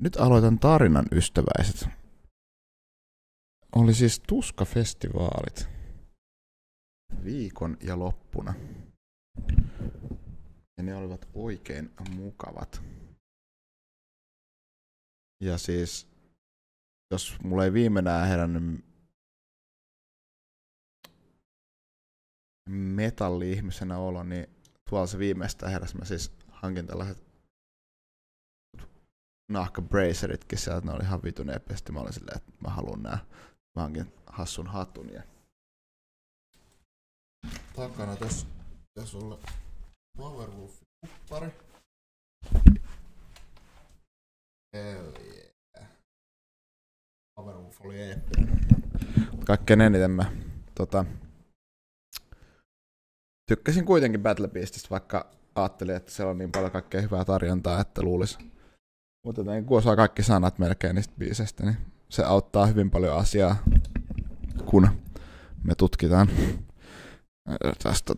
Nyt aloitan tarinan, ystäväiset. Oli siis Tuska-festivaalit viikon ja loppuna. Ja ne olivat oikein mukavat. Ja siis, jos mulla ei viimein herännyt metalli-ihmisenä olo, niin tuolla se viimeistään heräs. Mä siis hankin tällaiset nahkabraceritkin sieltä, ne oli ihan vitun episti. Mä olin silleen, että mä haluun nää. Mä hankin hassun hatun ja takana tässä sulle Powerwolfin kuppari. Hell yeah. Powerwolf oli eeppinen. Kaikkein eniten mä tykkäsin kuitenkin Battle Beastistä, vaikka ajattelin, että siellä on niin paljon kaikkea hyvää tarjontaa, että luulis. Mutta kun osaa kaikki sanat melkein niistä biiseistä, niin se auttaa hyvin paljon asiaa, kun me tutkitaan. Tästä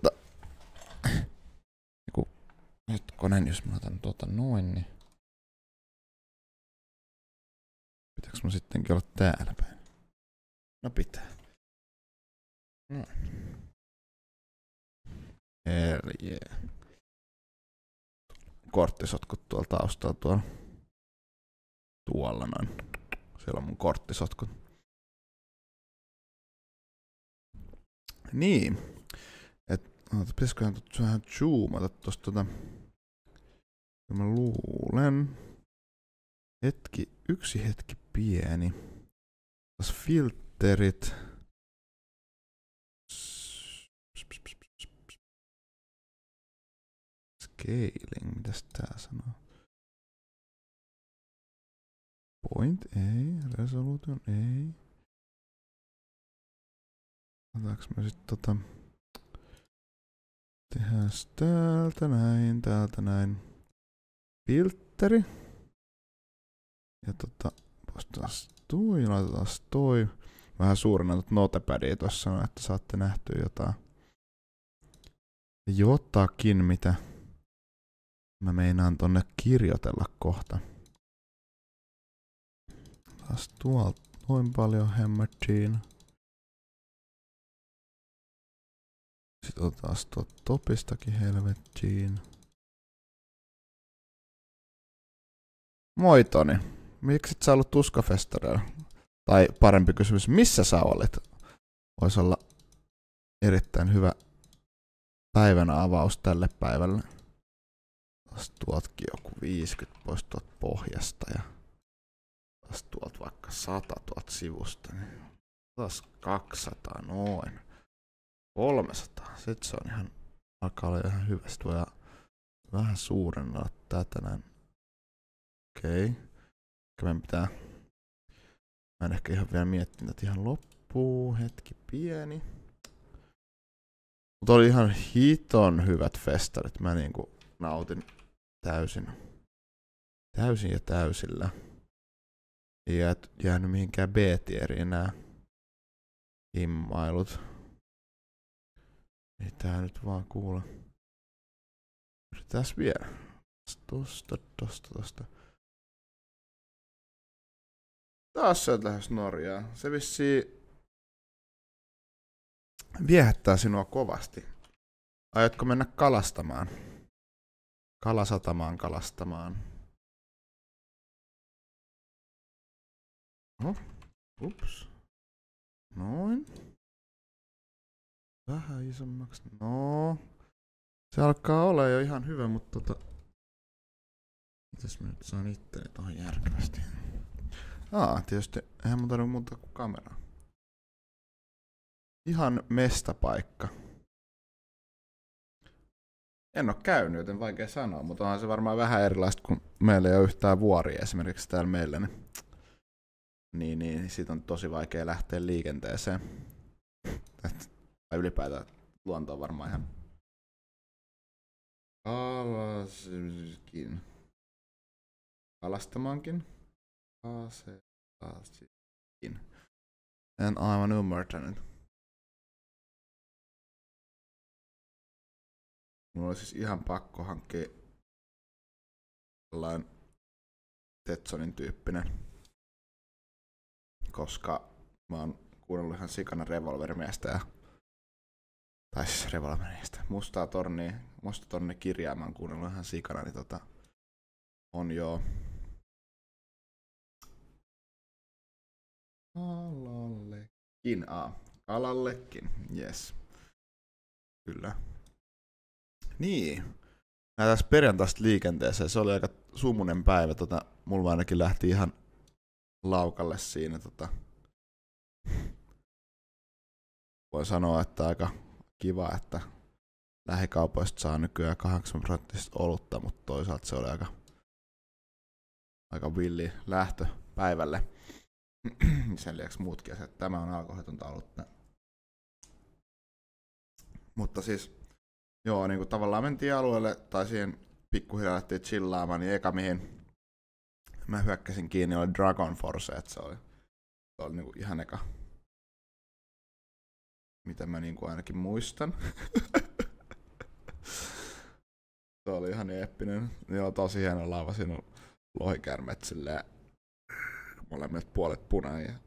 hetkonen, jos mä otan noin, niin pitääkö mä sittenkin olla täällä päin? No pitää. No. Hell yeah. Korttisotkut tuolla taustalla tuolla noin. Siellä on mun korttisotkut. Niin. Pitäisiköhän vähän zoomata tosta mä luulen. Yksi hetki pieni. Tässä filterit. Scaling, mitäs tää sanoo? Point ei, resolution ei. Otetaanko me sit tehdään täältä näin. Filteri. Ja poistetaan toi, laitetaan toi. Vähän suurena notepadia tossa, että saatte nähtyä jotakin, mitä mä meinaan tonne kirjoitella kohta. Taas tuolta noin paljon hämmättiin. Sitten otetaan tuolta topistakin helvettiin. Moi Toni, miksi et sä ollut Tuskafestareilla? Tai parempi kysymys, missä sä olit? Voisi olla erittäin hyvä päivän avaus tälle päivälle. Taas tuoltakin joku 50 pois tuolta pohjasta ja taas tuolta vaikka 100 tuolta sivusta. Niin taas 200 noin. 300. Sitten se on ihan, alkaa olla ihan hyvä. Sitten voi vähän suurennella tätä näin. Okei. Mä en ehkä ihan vielä miettinyt, että ihan loppuu. Hetki pieni. Mutta oli ihan hiton hyvät festarit. Mä niinku nautin täysin ja täysillä. Ei jäänyt mihinkään B-tieriin nää himmailut. Ei tää nyt vaan kuule. Yritetääs vielä. Tosta. Taas sä oot lähes Norjaa. Se vissiin viehättää sinua kovasti. Aiotko mennä kalastamaan? Kalasatamaan kalastamaan. Ups. Noin. Vähän isommaksi. No. Se alkaa olla jo ihan hyvä, mutta mitäs mä nyt saan itteni tohon järkevästi? Tietysti eihän mun tarvitse muuta kuin kameraa. Ihan mestapaikka. En oo käynyt, joten vaikea sanoa, mutta onhan se varmaan vähän erilaista, kun meillä ei ole yhtään vuoria esimerkiksi täällä meillä. Niin siitä on tosi vaikea lähteä liikenteeseen. Tai ylipäätään luonto on varmaan ihan kalastamaankin. En aivan ymmärtänyt. Mulla oli siis ihan pakko hankkia sellainen Tetsonin tyyppinen. Koska mä oon kuunnellut ihan sikana Revolver-miestä ja tai siis Revolver-miestä. Musta torni kirjaa mä oon kuunnellut ihan sikana, niin on joo. Kalallekin, yes. Kyllä. Niin. Mä tässä perjantaista liikenteeseen, se oli aika sumunen päivä, mulla ainakin lähti ihan laukalle siinä, voin sanoa, että aika kiva, että lähikaupoista saa nykyään 8% olutta, mutta toisaalta se oli aika villi lähtö päivälle. Sen lisäksi muutkin asiat. Tämä on alkoholitonta olutta. Mutta siis, joo, niin kuin tavallaan mentiin alueelle, tai siihen pikkuhiljaa lähtiin chillaamaan, niin eka mihin mä hyökkäsin kiinni oli Dragon Force, että se oli niin kuin ihan eka, mitä mä niin kuin ainakin muistan. Se oli ihan eeppinen. Joo, tosi hieno lava, siinä on lohikärmet silleen, molemmat puolet punainen ja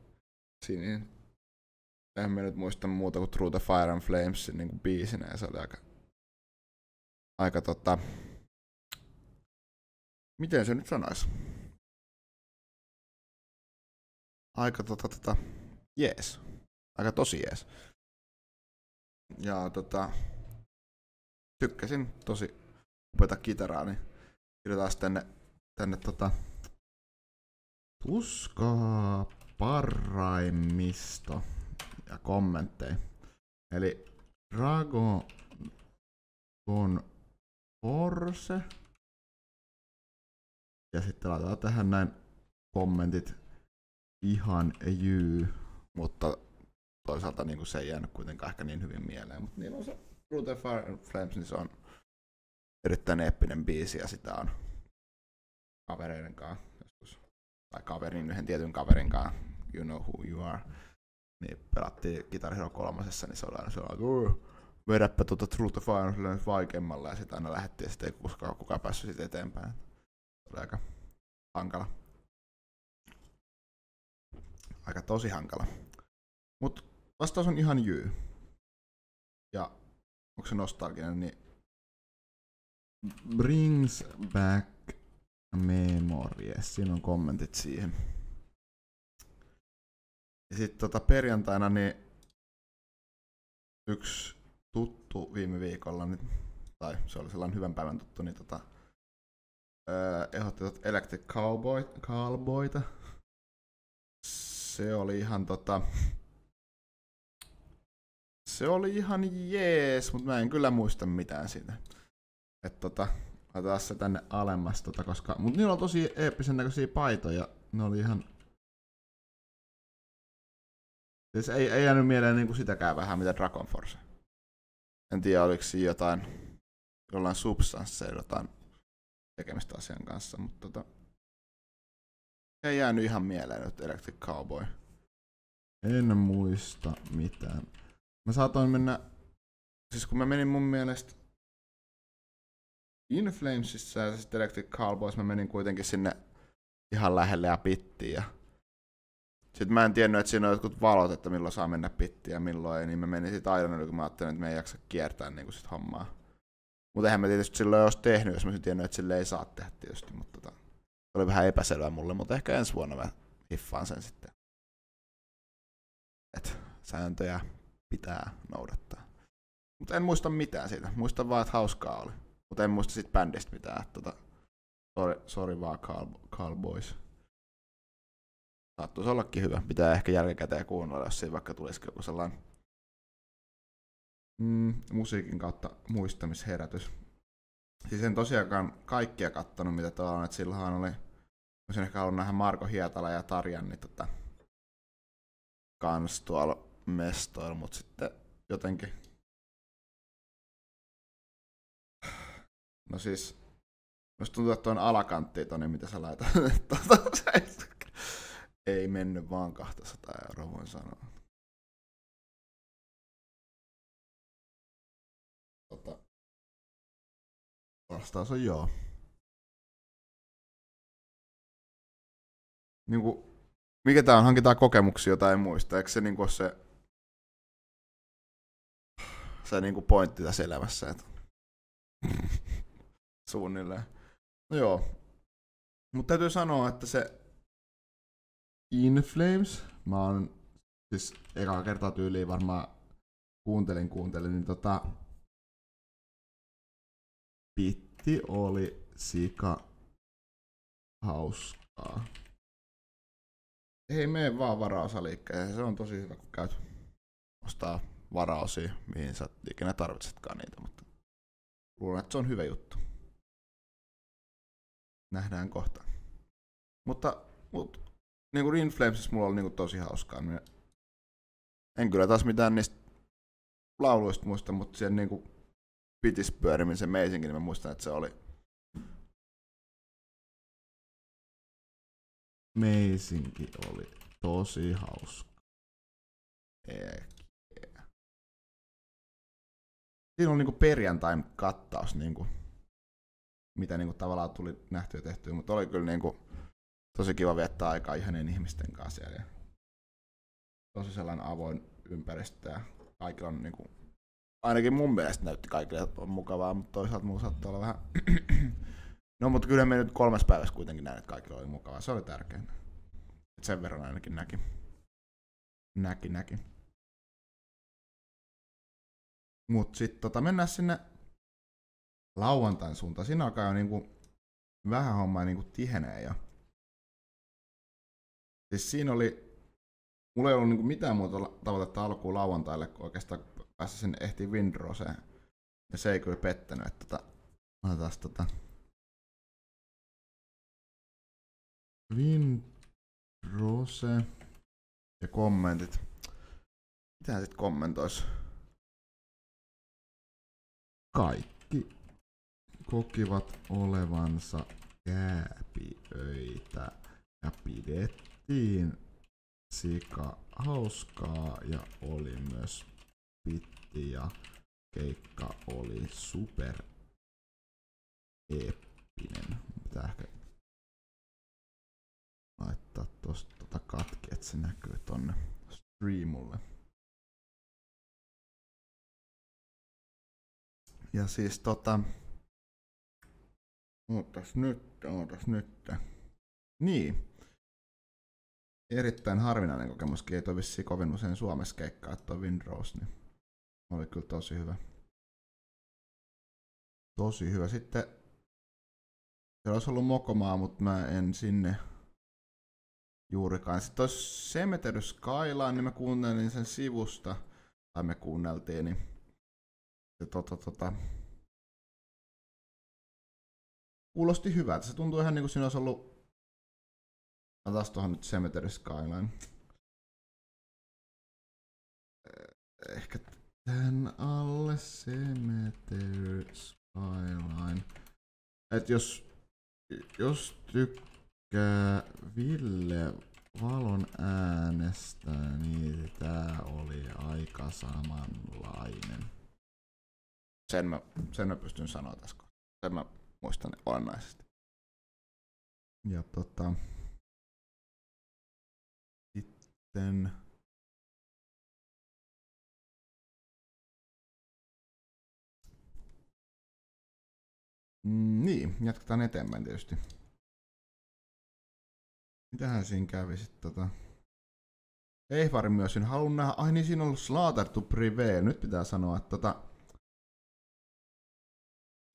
sinin. Eihän mä nyt muista muuta kuin Through the Fire and Flamesin niin kuin biisinä, ja se oli aika miten se nyt sanois? Aika jees. Aika tosi jees. Ja tykkäsin tosi upeata kitaraa, niin kirjoitaan tänne tuskaa parraimisto ja kommentteja. Eli Dragon Force. Ja sitten laitetaan tähän näin kommentit ihan mutta toisaalta niin se ei jäänyt kuitenkaan ehkä niin hyvin mieleen. Mutta niin on se Through the Fire and Flames, niin se on erittäin eeppinen biisi ja sitä on kavereiden kanssa joskus, tai yhden tietyn kaverin kanssa, You Know Who You Are, niin pelattiin Guitar Hero 3, niin se oli aina sellainen, vedäpä Through the Fire and Flames vaikeammalla, ja sitten aina lähdettiin, ja sitten ei kukaan päässyt siitä eteenpäin. Se oli aika hankala. Aika tosi hankala. Mut vastaus on ihan jyy. Ja onko se nostalginen, niin brings back memories. Siinä on kommentit siihen. Ja sit perjantaina niin yksi tuttu viime viikolla, niin, tai se oli sellainen hyvän päivän tuttu, niin ehdotti Electric Cowboyta. Se oli ihan se oli ihan jees, mutta mä en kyllä muista mitään siitä. Et laitetaan se tänne alemmas, koska mut niillä on tosi eeppisen näköisiä paitoja. Ne oli ihan siis ei jäänyt mieleen niinku sitäkään vähän mitä Dragon Force. En tiedä oliko siinä jollain substansseilla jotain tekemistä asian kanssa, mutta ei jäänyt ihan mieleen nyt Electric Cowboy. En muista mitään. Mä saatoin mennä, siis kun mä menin mun mielestä In Flamesissa ja sitten Electric Cowboys, mä menin kuitenkin sinne ihan lähelle ja pittiin. Ja sitten mä en tiennyt, että siinä on jotkut valot, että milloin saa mennä pittiin ja milloin ei, niin mä menin sit aina yli, kun mä ajattelin, että me ei jaksa kiertää niin sit hommaa. Mutta eihän mä tietysti silloin olisi tehnyt, jos mä olisin tiennyt, että sille ei saa tehdä tietysti, mutta se oli vähän epäselvää mulle, mutta ehkä ensi vuonna mä hiffaan sen sitten. Et sääntöjä pitää noudattaa. Mutta en muista mitään siitä. Muistan vaan, että hauskaa oli. Mutta en muista siitä bändistä mitään. Sorry vaan Cowboys. Saattuisi ollakin hyvä. Pitää ehkä jälkikäteen kuunnella, jos siinä vaikka tulisikin joku sellainen musiikin kautta muistamisherätys. Siis en tosiaankaan kaikkia kattonut, mitä tuolla on. Et silloinhan oli, olisin ehkä halunnut nähdä Marko Hietala ja Tarjan niin kans tuolla mestoilla, mutta sitten jotenkin. No siis, jos tuntuu, että on alakanttia tonne, mitä sä laitat. Ei mennyt vaan 200 €, voin sanoa. Vastaus on joo. niinku, mikä tää on, hankitaan kokemuksia, jota ei muista, eikö se niinku ole se niinku pointti tässä elämässä, että suunnilleen. No joo, mutta täytyy sanoa, että se In Flames, mä oon siis ekaa kertaa tyyliin varmaan kuuntelin, niin bitti oli sika hauskaa. Ei mene vaan varaosaliikkeeseen, se on tosi hyvä kun käyt ostaa varaosia, mihin sä ikinä tarvitsetkaan niitä, mutta luulen, että se on hyvä juttu. Nähdään kohta. Mutta niinku In Flamesissa mulla oli niinku tosi hauskaa. En kyllä taas mitään niistä lauluista muista, mutta siellä niinku pitis pyörimisen meisinkin, niin mä muistan, että se oli meisinki oli tosi hauska. Siinä on niinku perjantain kattaus, niinku, mitä niinku tavallaan tuli nähtyä ja tehtyä, mutta oli kyllä niinku tosi kiva viettää aikaa ihanien ihmisten kanssa siellä. Tosi sellainen avoin ympäristö ja kaikilla on niinku, ainakin mun mielestä näytti kaikille on mukavaa, mutta toisaalta mulla saattaa olla vähän no mutta kyllä me nyt 3 päivässä kuitenkin näin, että kaikilla oli mukavaa, se oli tärkeintä. Et sen verran ainakin näki. Mut sit mennään sinne lauantain suuntaan. Siinä alkaa jo niinku vähän hommaa niinku tihenee ja siis siinä oli, mulla ei ollut niinku mitään muuta tavoitetta alkuun lauantaille, kun oikeastaan päässä sinne ehtii Windroseen. Ja se ei kyllä pettänyt, että Windrose ja kommentit. Mitähän sit kommentois? Kaikki kokivat olevansa kääpiöitä ja pidettiin sika hauskaa ja oli myös bitti ja keikka oli super eeppinen. Pitää ehkä laittaa tosta katki, että se näkyy tonne streamulle. Ja siis ootas nyt. Niin. Erittäin harvinainen kokemuskin, ei toi vissiin kovin usein Suomessa keikkaa, että toi Windrose, niin oli kyllä tosi hyvä. Tosi hyvä. Sitten siellä olisi ollut Mokomaa, mutta mä en sinne juurikaan. Sitten toi Cemetery Skyline, niin mä kuuntelin sen sivusta, tai me kuunneltiin, niin kuulosti hyvältä. Se tuntuu ihan niinku siinä olisi ollut. Taas tuohon nyt Cemetery Skyline. Ehkä tän alle Cemetery Skyline. Et jos tykkää Ville Valon äänestä, niin tää oli aika samanlainen. Sen mä pystyn sanoa tässä kohtaa. Sen mä muistan olennaisesti. Ja sitten niin, jatketaan eteenpäin tietysti. Mitähän siinä kävi sitten Eifarin myös siinä haluan nähdä. Ai niin, siinä on ollut Slaughter to Prevail. Nyt pitää sanoa, että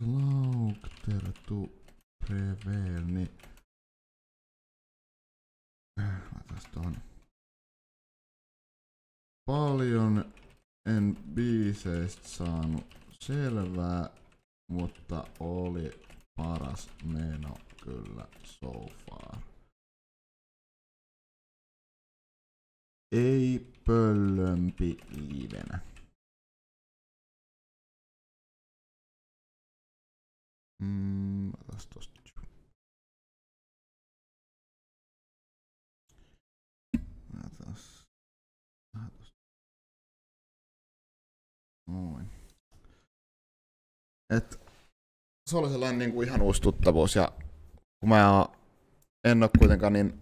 Slaughter to Prevail, niin laitas tuohon. Paljon en biiseistä saanut selvää, mutta oli paras meno kyllä so far. Ei pöllömpi livenä. Otas tosta. Noin. Et se oli sellainen niinku ihan uusi tuttavuus ja kun mä en oo kuitenkaan niin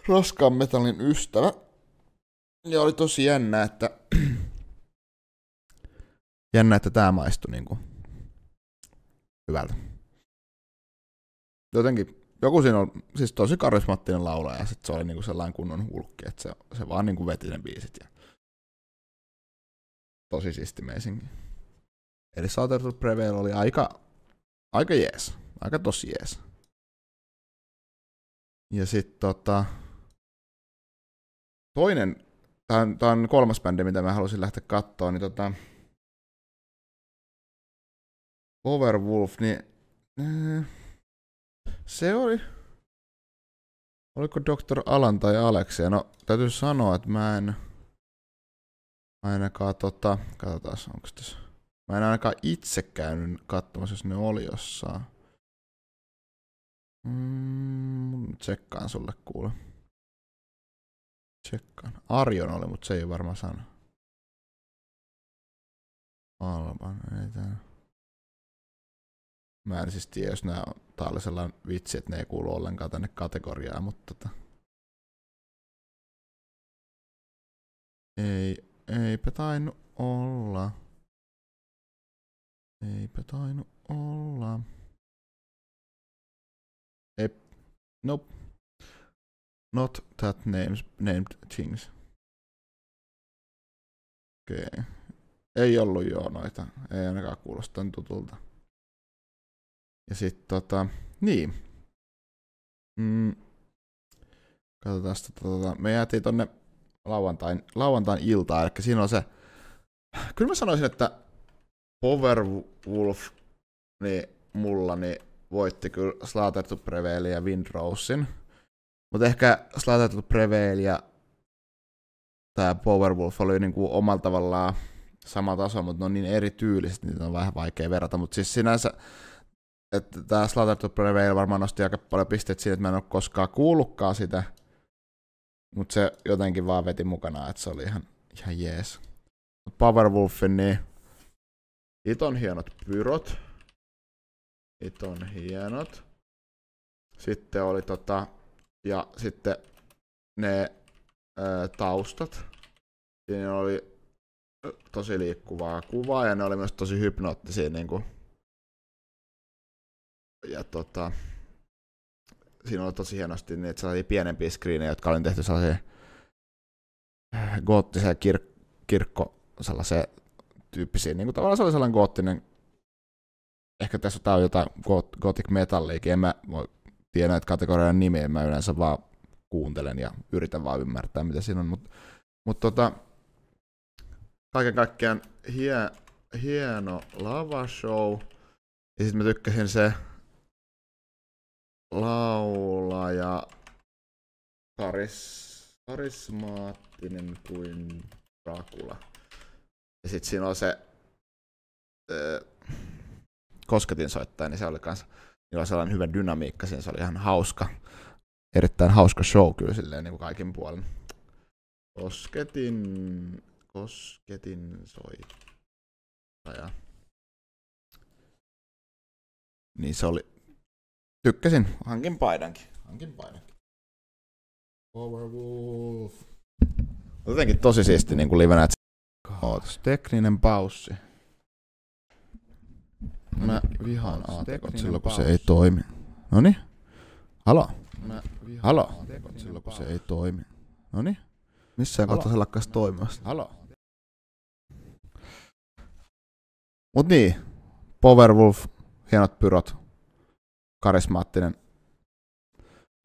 raskaan metallin ystävä. Ja oli tosi jännä, että tää maistui niinku hyvältä. Jotenkin joku siinä on siis tosi karismaattinen laulaja ja sit se oli niinku sellainen kunnon hulkki, että se vaan niinku veti ne biisit ja tosi siisti meisinkin. Eli Slaughter to Prevail oli aika jees, aika tosi jees. Ja sit toinen, tää on kolmas bändi, mitä mä halusin lähteä kattoo, niin Powerwolf, niin se oli, oliko Dr. Alan tai Alexia? No täytyy sanoa, että mä en ainakaan katsotaan, onko tässä. Mä en ainakaan itse käynyt katsomassa, jos ne oli jossain. Tsekkaan sulle kuule. Tsekkaan. Arjon oli, mutta se ei varmaan sano. Alban, ei tää. Mä en siis tiedä, jos tää oli sellainen vitsi, että ne ei kuulu ollenkaan tänne kategoriaan, mutta eipä tainnut olla. Nope. Not that named things. Okei. Okay. Ei ollut joo noita. Ei ainakaan kuulosta tutulta. Ja sit niin. Katsotaan sitä me jäätiin tonne lauantain iltaan, eli siinä on se. Kyllä mä sanoisin, että Powerwolf niin mulla niin voitti kyllä Slaughter to Prevail ja Windrosein. Mutta ehkä Slaughter to Prevail ja tää Powerwolf oli niinku omalla tavallaan sama taso, mutta ne on niin eri tyyliset, niin on vähän vaikea verrata. Mutta siis sinänsä, että tää Slaughter to Prevail varmaan nosti aika paljon pisteet siinä, että mä en ole koskaan kuullutkaan sitä. Mutta se jotenkin vaan veti mukanaan, että se oli ihan jees. Mut Powerwolfin niin iton hienot pyrot. Iton hienot. Sitten oli ja sitten ne taustat. Siinä oli tosi liikkuvaa kuvaa ja ne oli myös tosi hypnoottisia niinku. Ja siinä oli tosi hienosti niin, että sellaisia pienempiä screenejä, jotka oli tehty sellaisia goottisia kirkko sellaisia tyyppisiä, niinku tavallaan se oli sellainen goottinen. Ehkä tässä on jotain gothic metalliikin, en mä voi tiedä näitä kategorian nimiä, mä yleensä vaan kuuntelen ja yritän vaan ymmärtää mitä siinä on, mutta kaiken kaikkiaan hieno lavashow, ja sit mä tykkäsin se laulaja karismaattinen kuin Dracula, ja sit siinä on se kosketinsoittaja, niin se oli kans, niillä oli sellainen hyvä dynamiikka, siinä se oli ihan hauska, erittäin hauska show kyllä silleen niin kuin kaikin puolin. Kosketin soittaja. Niin se oli, tykkäsin, hankin paidankin. Powerwolf. Jotenkin tosi siisti niin kuin livenä, että tekninen paussi. Mä vihaan ATK silloin, kun se ei toimi. Noniin. Halo. Silloin, kun se ei toimi. Noniin. Missään kohtaa se lakkaisi toimimasta. Halo. Mut niin. Powerwolf. Hienot pyrot.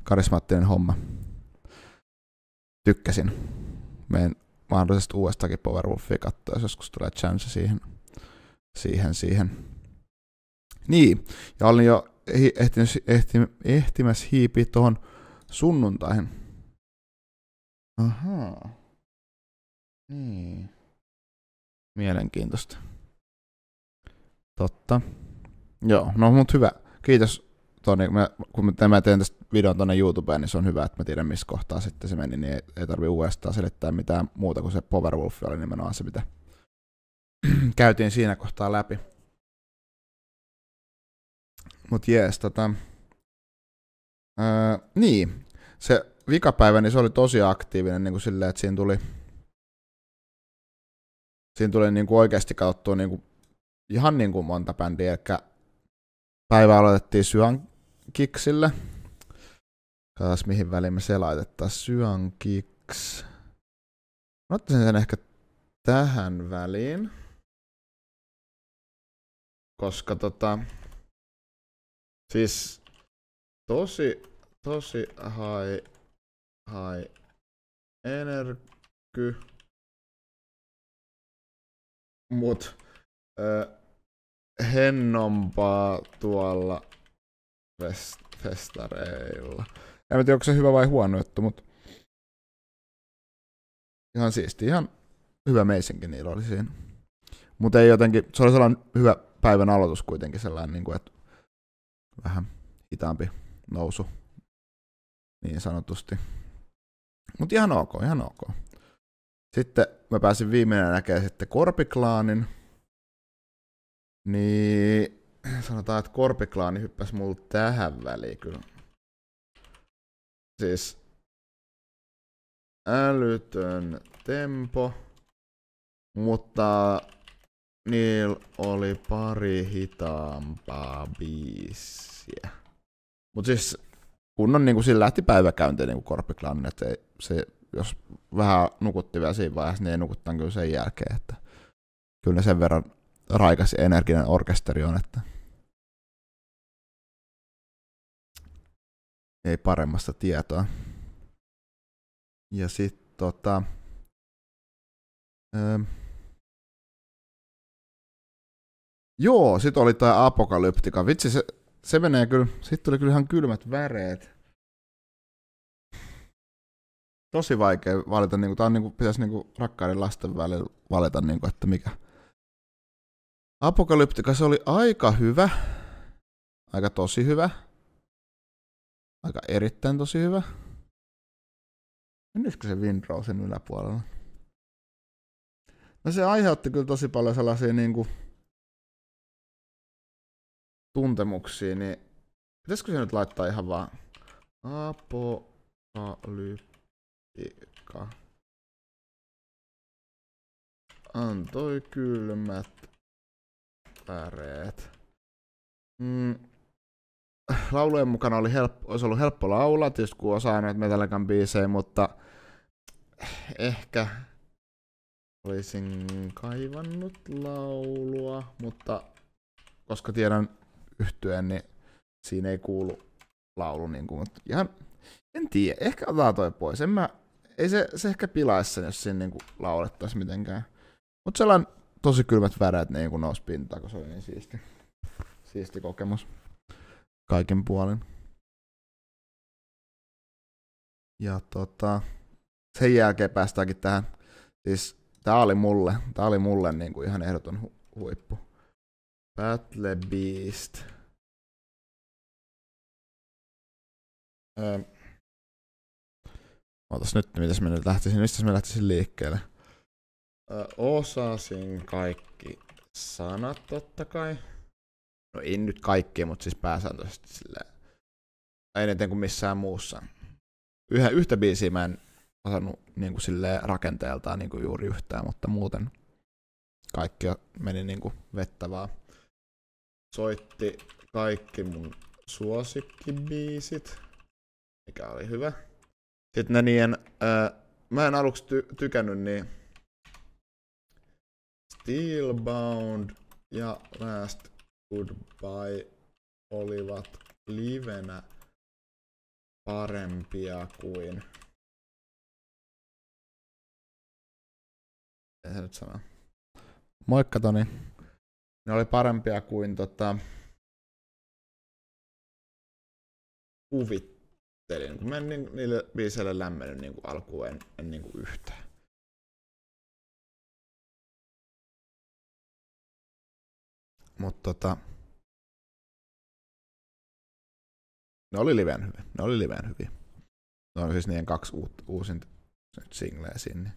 Karismaattinen homma. Tykkäsin. Meen mahdollisesti uudestakin Powerwolfia katsoa, jos joskus tulee chance siihen. Niin, ja olin jo ehtimässä hiipiä tuohon sunnuntaihin. Ahaa. Niin. Mielenkiintoista. Totta. Joo, no mut hyvä. Kiitos Toni. Kun mä teen tästä videon tonne YouTubeen, niin se on hyvä, että mä tiedän missä kohtaa sitten se meni, niin ei tarvi uudestaan selittää mitään muuta kuin se Powerwolf oli nimenomaan se, mitä käytiin siinä kohtaa läpi. Mut jees, niin, se vikapäivä, niin se oli tosi aktiivinen niin kuin silleen, että siinä tuli niin kuin oikeasti katsottua niin kuin, ihan niin kuin monta bändiä, eli päivä aloitettiin Syan Kiksille. Katsotaan mihin väliin me se laitetaan. Syan Kiks. Mä ottaisin sen ehkä tähän väliin. Koska siis tosi high energy, mut hennompaa tuolla festareilla. En tiedä, onko se hyvä vai huono juttu, mut ihan siisti, ihan hyvä meisinkin niillä oli siinä. Mut ei jotenkin, se oli sellainen hyvä päivän aloitus kuitenkin sellainen, niin kuin, että vähän hitaampi nousu niin sanotusti. Mut ihan ok, ihan ok. Sitten mä pääsin viimeinen näkemään sitten Korpiklaanin. Niin sanotaan, että Korpiklaani hyppäsi mulle tähän väliin kyllä. Siis älytön tempo, mutta niillä oli pari hitaampaa biisiä. Mut siis kunnon niinku sillä lähti päiväkäyntiin niinku Korpiklaanin, että se jos vähän nukutti vielä siinä vaiheessa, niin ei nukuttaan kyllä sen jälkeen, että kyllä ne sen verran raikas ja energinen orkesteri on, että ei paremmasta tietoa. Ja sit joo, sit oli tää Apokalyptika. Vitsi, se menee kyllä, sit tuli kyllä ihan kylmät väreet. Tosi vaikea valita, niinku, tää on niinku, pitäis niinku rakkaiden lasten välillä valita, niinku, että mikä. Apokalyptika, se oli aika hyvä. Aika tosi hyvä. Aika erittäin tosi hyvä. Menisikö se Windrosen yläpuolella? No se aiheutti kyllä tosi paljon sellaisia niinku tuntemuksia, niin pitäisikö se nyt laittaa ihan vaan Apokalyptika. Antoi kylmät väreet. Laulujen mukana olisi ollut helppo laulaa, tietysti kun osaa näitä Metallican biisejä, mutta ehkä olisin kaivannut laulua, mutta koska tiedän yhtyeen, niin siinä ei kuulu laulu. Niin kuin, mutta ihan, en tiedä, ehkä otetaan toi pois. Ei se ehkä pilaisi sen, jos siinä niin kuin laulettaisi mitenkään. Mutta sellainen tosi kylmät väreet niin kuin nousi pintaan, kun se oli niin siisti kokemus kaiken puolin. Ja sen jälkeen päästäänkin tähän. Siis tää oli mulle niin kuin ihan ehdoton huippu. Battle Beast. Ootas nyt, mistä mä lähtisin liikkeelle. Osasin kaikki sanat totta kai. No ei nyt kaikki, mutta siis pääsääntöisesti silleen. Eniten kuin missään muussa. Yhtä biisiä mä en osannut niin kuin silleen rakenteeltaan niin kuin juuri yhtään, mutta muuten kaikki meni niin kuin vettä vaan. Soitti kaikki mun suosikkibiisit, mikä oli hyvä. Sitten ne niiden, mä en aluksi tykännyt niin Steelbound ja Last Goodbye olivat livenä parempia kuin... Ei se nyt sano. Moikka Toni. Ne oli parempia kuin kuvittelin. Kun mä en niille biiseille lämmennyt niin alkuun en niin yhtään. Mutta ne oli liveen hyviä. Ne on siis niiden 2 uusinta singleä sinne.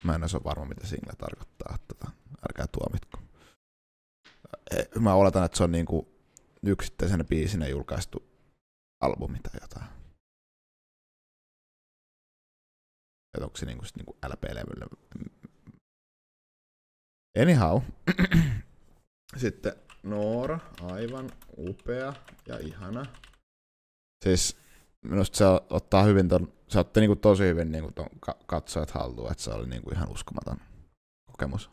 Mä en ole varma, mitä single tarkoittaa. Älkää tuomitko. Mä oletan, että se on niinku yksittäisenä biisinä julkaistu albumi tai jotain. Et onko se niinku LP-levyllä? Anyhow. Sitten Noora, aivan upea ja ihana. Siis minusta se ottaa hyvin se otti niinku tosi hyvin niinku ton katsojat haltuun, että se oli niinku ihan uskomaton kokemus.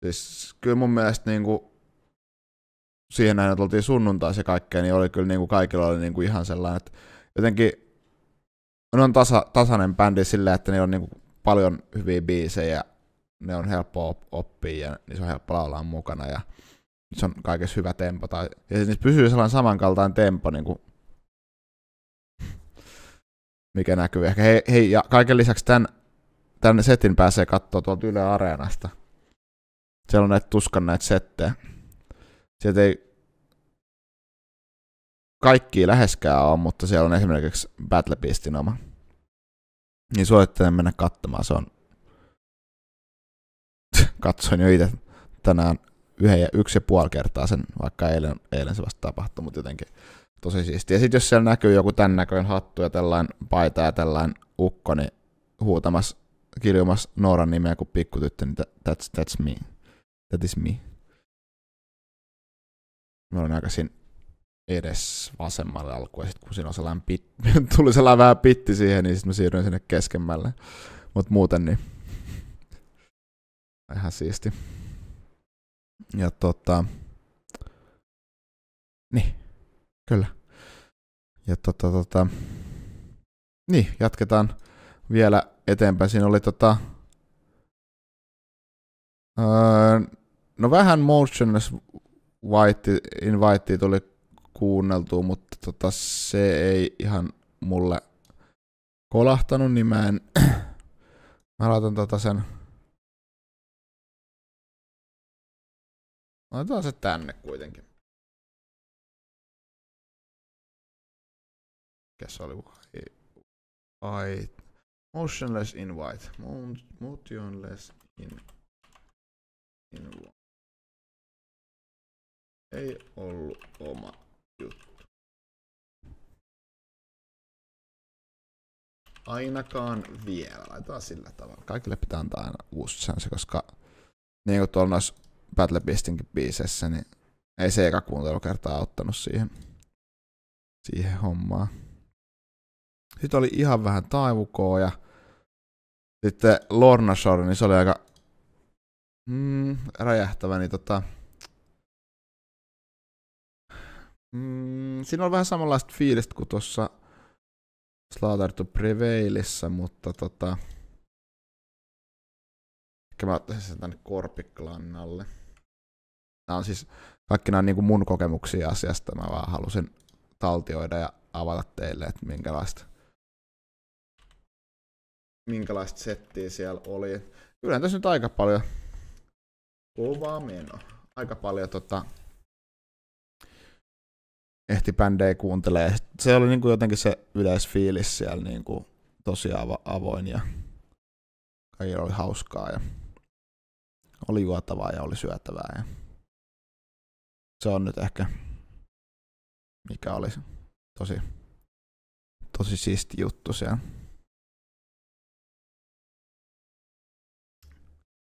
Siis kyllä mun mielestä niinku siihen näin, että oltiin sunnuntaisin ja kaikkea, niin oli kyllä niinku kaikilla oli niinku ihan sellainen, että jotenkin ne on tasainen bändi silleen, että ne on niinku paljon hyviä biisejä, ne on helppo oppia ja niissä on helppo laulaa mukana ja se on kaikessa hyvä tempo. Ja niissä pysyy sellainen samankaltainen tempo, niinku, mikä näkyy. Ehkä hei, ja kaiken lisäksi tämän setin pääsee katsoa tuolta Yle Areenasta. Siellä on näitä settejä. Sieltä ei kaikkia läheskään ole, mutta siellä on esimerkiksi Battle Beastin oma. Niin suosittelen mennä katsomaan. Se on katsoin jo itse tänään 1,5 kertaa sen, vaikka eilen se vasta tapahtui, mutta jotenkin tosi siistiä. Ja sitten jos siellä näkyy joku tämän näköinen hattu ja tällainen paita ja tällainen ukko, niin huutamassa, kiljumassa Nooran nimeä kuin pikkutyttö, niin that's me. That is me. Mä olin aika siinä edes vasemmalle alkuun, ja sitten kun siinä on sellainen tuli sellainen vähän pitti siihen, niin sitten mä siirryin sinne keskemmälle. Mutta muuten niin ihan siisti. Ja niin, kyllä. Ja niin, jatketaan vielä eteenpäin. Siinä oli no vähän Motionless Invite tuli kuunneltua, mutta se ei ihan mulle kolahtanut, niin mä laitan sen. Laitetaan se tänne kuitenkin. Mikä se oli? Motionless Invite. Motionless Invite. Ei ollut oma juttu. Ainakaan vielä. Laitetaan sillä tavalla. Kaikille pitää antaa aina uusi chanssi, koska niin kuin tuolla noissa Battle Beastinkin biisessä, niin ei se eka kuuntelukertaa auttanut siihen hommaan. Sitten oli ihan vähän Taivukoa ja sitten Lorna Shore, niin se oli aika räjähtävä, niin siinä on vähän samanlaista fiilistä kuin tuossa Slaughter to Prevailissa, mutta ehkä mä ottaisin sen tänne korpiklannalle. Nämä on siis kaikki nämä niin mun kokemuksia asiasta. Mä vaan halusin taltioida ja avata teille, että minkälaista settiä siellä oli. Kyllä tässä nyt aika paljon kovaa meno. Aika paljon ehti bändejä kuuntelee. Se oli niinku jotenkin se yleisfiilis siellä niinku tosi avoin ja kaikilla oli hauskaa ja oli juotavaa ja oli syötävää. Ja se on nyt ehkä mikä oli tosi siisti juttu siellä.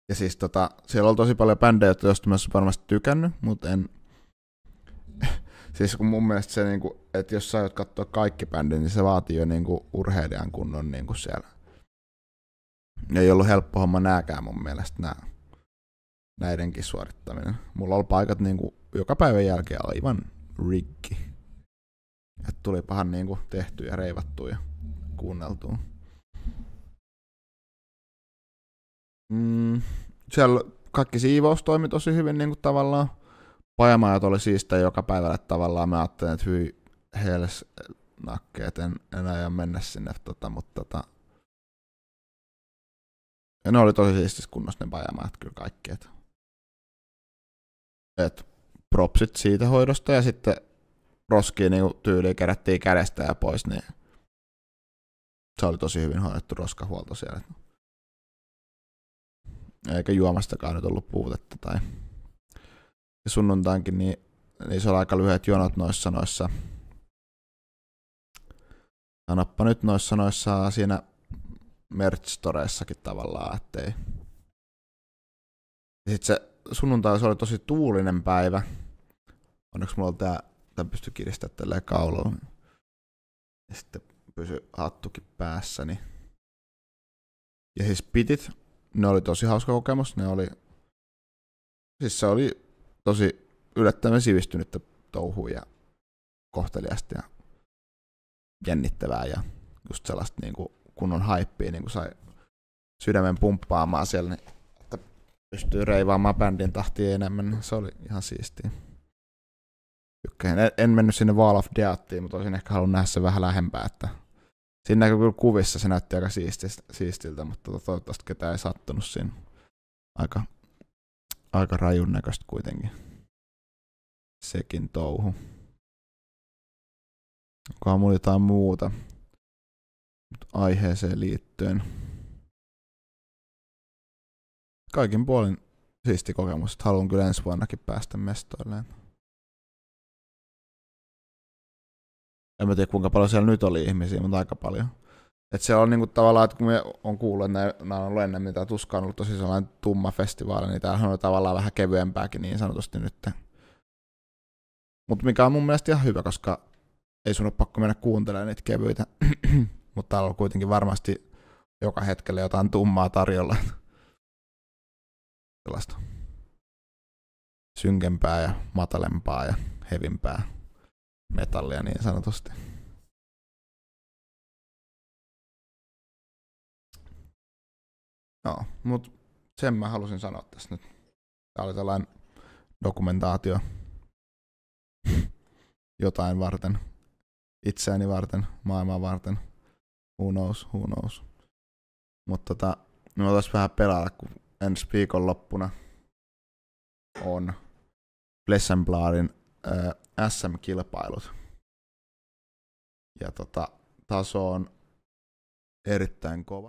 Ja siis siellä oli tosi paljon bändejä, joista mä varmasti tykännyt, mutta en. Siis kun mun mielestä se, niinku, että jos sä aiot katsoa kaikki bändit, niin se vaatii jo niinku urheilijan kunnon niinku siellä. Ei ollut helppo homma nääkään mun mielestä näidenkin suorittaminen. Mulla oli paikat niinku joka päivän jälkeen aivan rikki. Et tuli pahan niinku tehtyä ja reivattua ja kuunneltua. Siellä kaikki siivous toimi tosi hyvin niinku tavallaan. Pajamaajat oli siistejä joka päivällä tavallaan. Mä ajattelin, että hyi heles nakkeet, en aja mennä sinne, mutta ja ne oli tosi siistissä kunnossa ne pajamaajat kyllä kaikki. Et propsit siitä hoidosta ja sitten roskiin niinku tyyliin kerättiin kädestä ja pois, niin se oli tosi hyvin hoidettu roskahuolto siellä. Eikä juomastakaan nyt ollut puutetta tai sunnuntainkin, niin se oli aika lyhyet jonot noissa Sanoppa nyt noissa siinä merch-storeissakin tavallaan, ettei. Ja sit se sunnuntai se oli tosi tuulinen päivä. Onneksi mulla oli tää pystyi kiristämään tälleen kauloon. Ja sitten pysyi hattukin päässäni. Ja siis pitit, ne oli tosi hauska kokemus. Siis se oli tosi yllättävän sivistynyttä touhua ja kohteliasta ja jännittävää ja just sellaista niinku kunnon haippia, niinku sai sydämen pumppaamaan siellä, niin, että pystyy reivaamaan bändin tahtia enemmän. Se oli ihan siistiä. En mennyt sinne Wall of Deathiin, mutta olisin ehkä halunnut nähdä sen vähän lähempää. Että siinä näkyy kyllä kuvissa, se näytti aika siistiltä, mutta toivottavasti ketään ei sattunut siinä. Aika rajun näköistä kuitenkin. Sekin touhu. Onkohan mulla jotain muuta aiheeseen liittyen. Kaikin puolin siisti kokemus, että haluan kyllä ensi vuonnakin päästä mestoilleen. En mä tiedä kuinka paljon siellä nyt oli ihmisiä, mutta aika paljon. Et se on niinku tavallaan, että kun me on kuullut, että nämä on ollut ennemmin, tää Tuska on ollut tosi sellainen tumma festivaali, niin tämähän on tavallaan vähän kevyempääkin niin sanotusti nyt. Mutta mikä on mun mielestä ihan hyvä, koska ei sun ole pakko mennä kuuntelemaan niitä kevyitä, mutta täällä on kuitenkin varmasti joka hetkellä jotain tummaa tarjolla. Sellaista synkempää ja matalempaa ja hevimpää metallia niin sanotusti. Joo, mutta sen mä halusin sanoa tässä nyt. Tää oli tällainen dokumentaatio jotain varten, itseäni varten, maailmaa varten. Who knows. Mutta me voitaisiin vähän pelata, kun ensi viikonloppuna on Blessenbladin SM-kilpailut. Ja taso on erittäin kova.